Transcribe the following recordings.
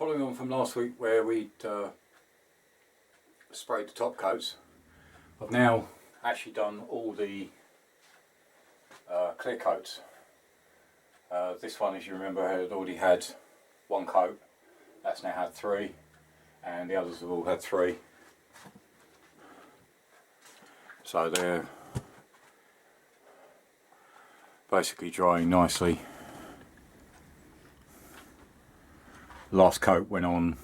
Following on from last week where we'd sprayed the top coats, I've now actually done all the clear coats. This one, as you remember, had already had one coat. That's now had three, and the others have all had three. So they're basically drying nicely. Last coat went on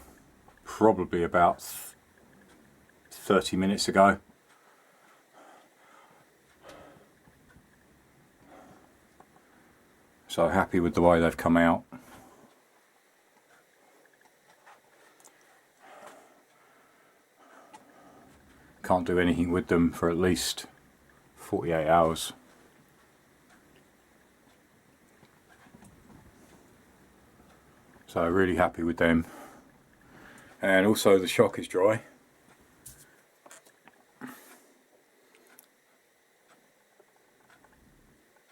probably about 30 minutes ago. So happy with the way they've come out. Can't do anything with them for at least 48 hours. So really happy with them. And also the shock is dry.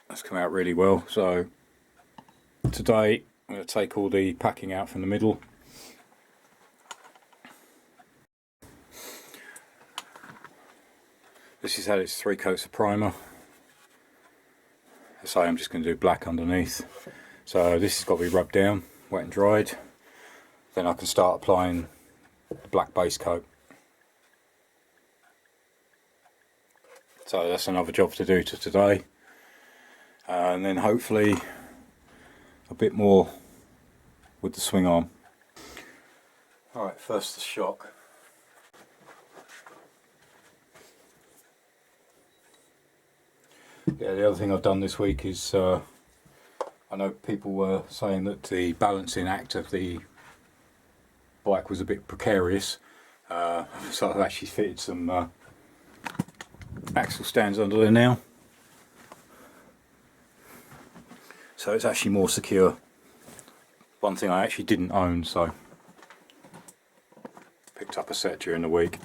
That's come out really well. So today I'm going to take all the packing out from the middle. This has had its 3 coats of primer. So I'm just going to do black underneath. So this has got to be rubbed down, wet and dried. Then I can start applying the black base coat. So that's another job to do today. And then hopefully a bit more with the swing arm. Alright, first the shock. Yeah, the other thing I've done this week is I know people were saying that the balancing act of the bike was a bit precarious, so I've actually fitted some axle stands under there now, so it's actually more secure. One thing I actually didn't own, so picked up a set during the week.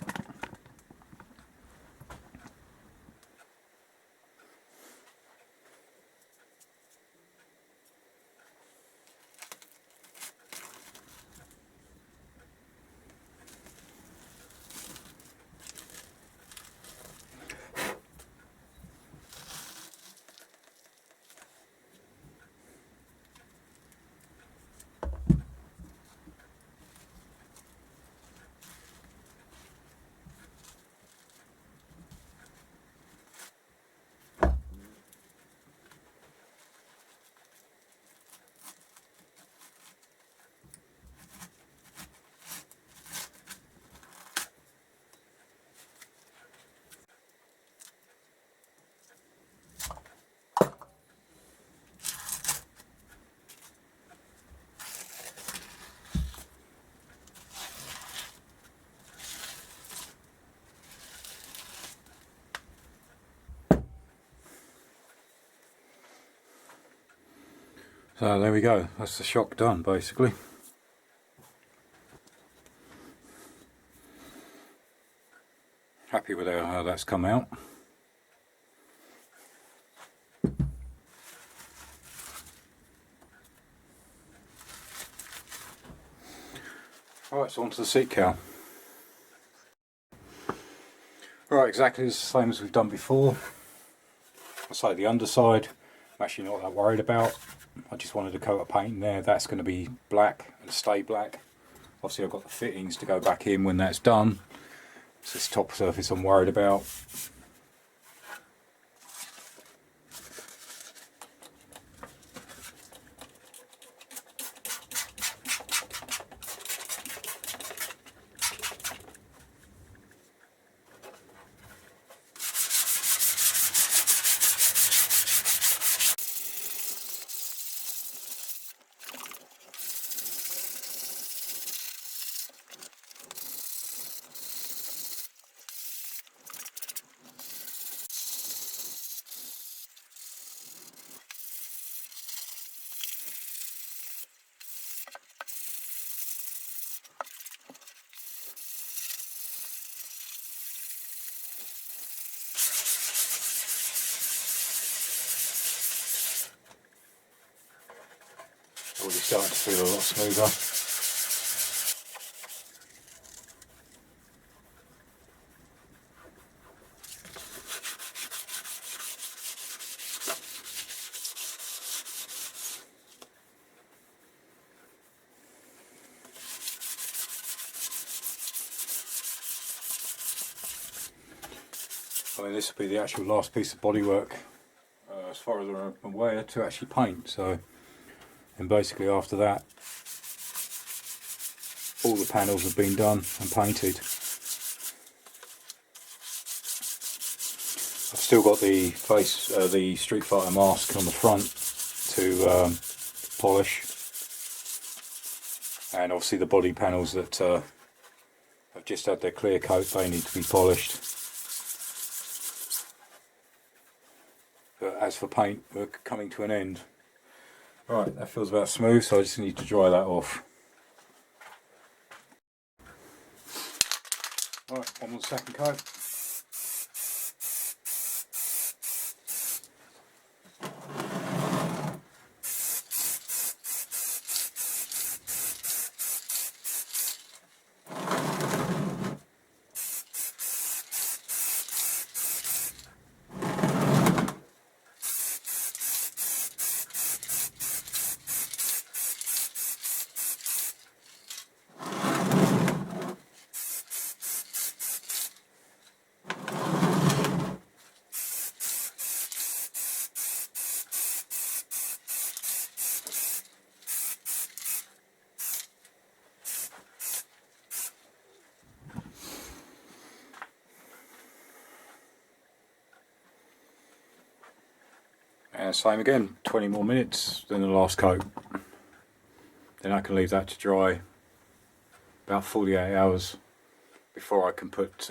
So there we go, that's the shock done basically. Happy with how that's come out. Alright, so onto the seat cowl. Right, exactly the same as we've done before. I say the underside, I'm actually not that worried about. I just wanted a coat of paint in there. That's going to be black and stay black. Obviously I've got the fittings to go back in when that's done. It's this top surface I'm worried about. Already starting to feel a lot smoother. mean, this will be the actual last piece of bodywork, as far as I'm aware, to actually paint. So, and basically after that, all the panels have been done and painted. I've still got the the Street Fighter mask on the front to polish, and obviously the body panels that have just had their clear coat, they need to be polished. But as for paint, we're coming to an end. Right, that feels about smooth, so I just need to dry that off. Right, on with the second coat. And same again, 20 more minutes than the last coat. Then I can leave that to dry about 48 hours before I can put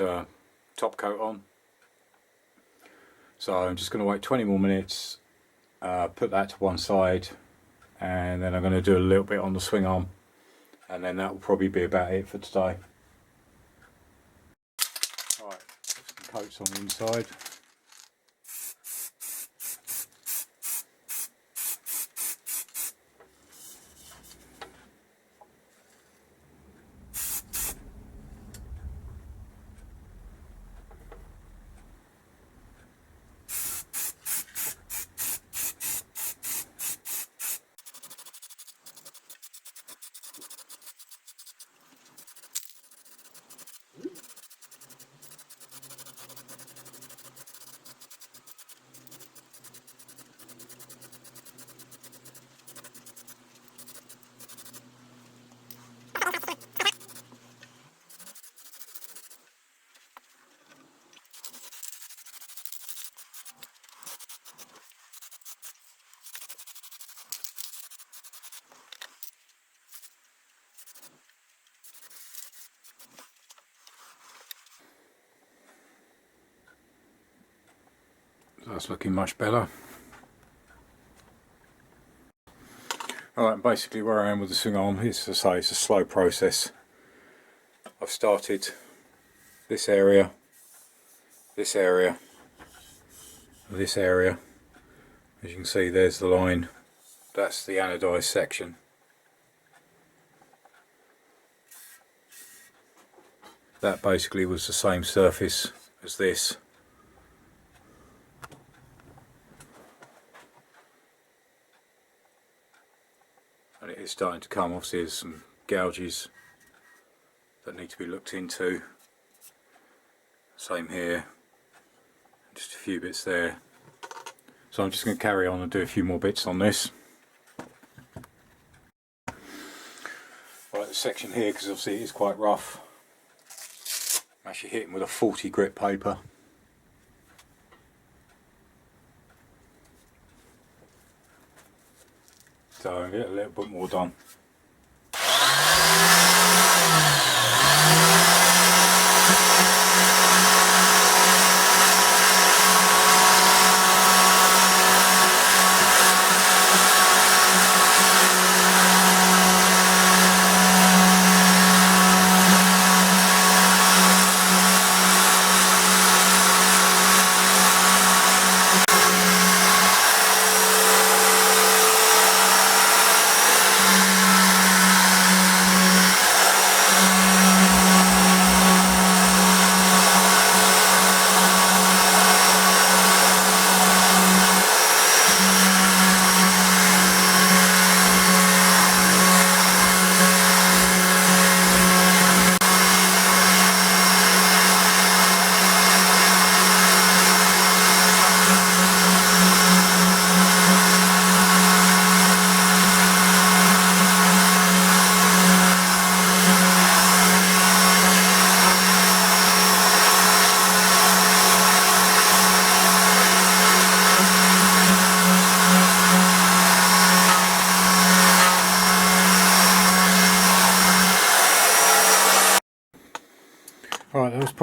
top coat on. So I'm just going to wait 20 more minutes, put that to one side, and then I'm going to do a little bit on the swing arm, and then that will probably be about it for today. Alright, some coats on the inside. That's looking much better. Alright, basically where I am with the swing arm is, as I say, it's a slow process. I've started this area, this area, this area. As you can see, there's the line. That's the anodised section. That basically was the same surface as this. And it is starting to come. Obviously there's some gouges that need to be looked into. Same here, just a few bits there. So I'm just going to carry on and do a few more bits on this. Right, the section here, because obviously it is quite rough, I'm actually hitting with a 40 grit paper. So I'll get a little bit more done.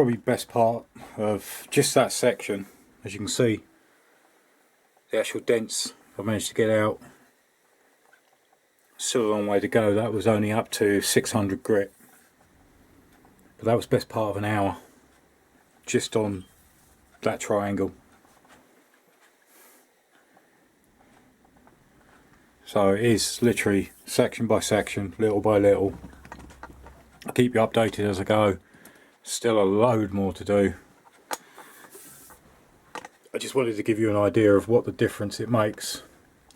probably the best part of just that section. As you can see, the actual dents I managed to get out. Still a long way to go. That was only up to 600 grit, but that was best part of an hour just on that triangle. So it is literally section by section, little by little. I'll keep you updated as I go. Still a load more to do. I just wanted to give you an idea of what the difference it makes.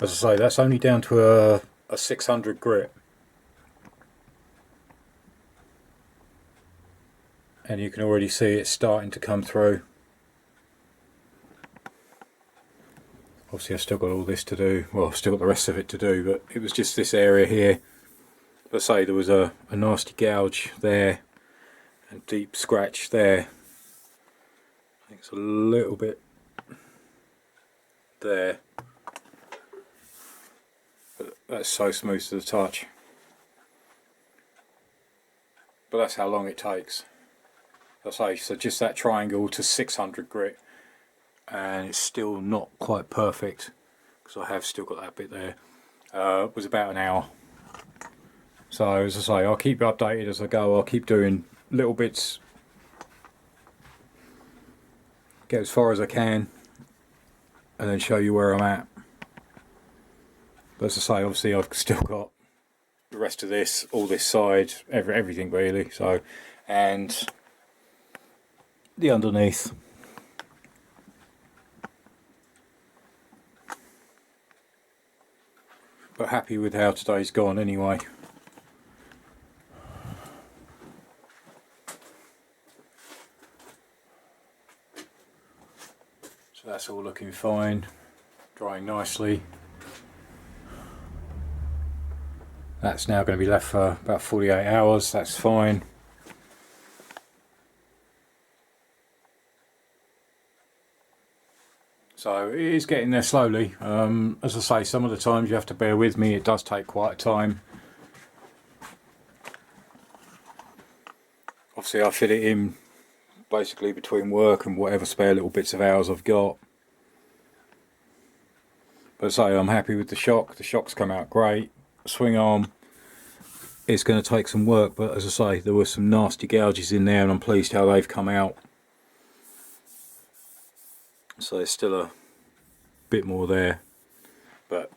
As I say, that's only down to a 600 grit. And you can already see it starting to come through. Obviously I've still got all this to do, well I've still got the rest of it to do, but it was just this area here. Let's say there was a nasty gouge there, and deep scratch there. I think it's a little bit there, but that's so smooth to the touch. But that's how long it takes. As I say, so just that triangle to 600 grit, and it's still not quite perfect because I have still got that bit there. It was about an hour. So as I say, I'll keep you updated as I go. I'll keep doing little bits, get as far as I can, and then show you where I'm at. But as I say, obviously I've still got the rest of this, all this side, everything really. So, and the underneath. But happy with how today's gone anyway. So that's all looking fine, drying nicely. That's now going to be left for about 48 hours, that's fine. So it is getting there slowly. As I say, some of the times you have to bear with me, it does take quite a time. Obviously I fit it in basically between work and whatever spare little bits of hours I've got. But as I say, I'm happy with the shock. The shock's come out great. Swing arm is going to take some work, but as I say, there were some nasty gouges in there and I'm pleased how they've come out. So there's still a bit more there, but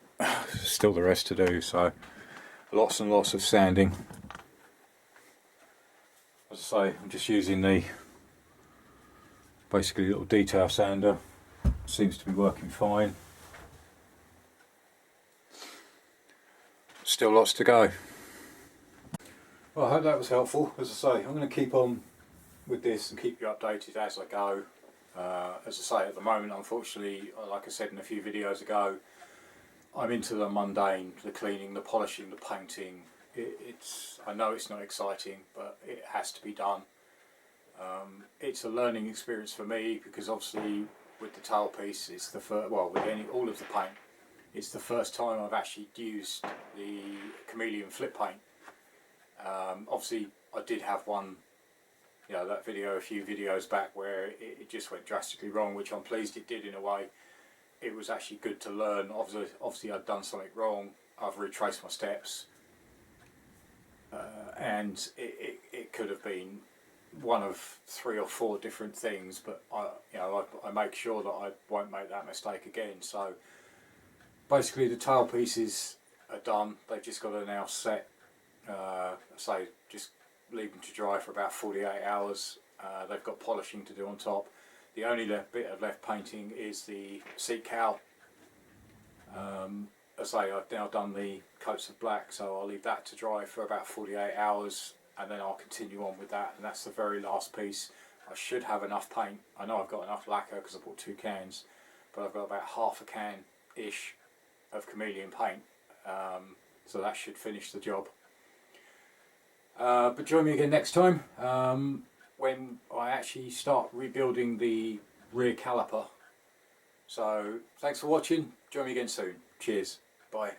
still the rest to do. So lots and lots of sanding. As I say, I'm just using the basically little detail sander. Seems to be working fine. Still lots to go. Well, I hope that was helpful. As I say, I'm going to keep on with this and keep you updated as I go. As I say, at the moment, unfortunately, like I said in a few videos ago, I'm into the mundane, the cleaning, the polishing, the painting. I know it's not exciting, but it has to be done. It's a learning experience for me because obviously with the tailpiece, it's the first, well, with all of the paint, it's the first time I've actually used the chameleon flip paint. Obviously, I did have one. You know, that video a few videos back where it just went drastically wrong, which I'm pleased it did in a way. It was actually good to learn. Obviously I'd done something wrong. I've retraced my steps, and it could have been one of 3 or 4 different things, but I make sure that I won't make that mistake again. So basically the tail pieces are done. They've just got to now set. So just leave them to dry for about 48 hours. They've got polishing to do on top. The only bit of left painting is the seat cowl. As I say, I've now done the coats of black, so I'll leave that to dry for about 48 hours and then I'll continue on with that, and that's the very last piece. I should have enough paint. I know I've got enough lacquer because I bought 2 cans, but I've got about half a can-ish of chameleon paint, so that should finish the job. But join me again next time when I actually start rebuilding the rear caliper. So thanks for watching. Join me again soon. Cheers. Bye.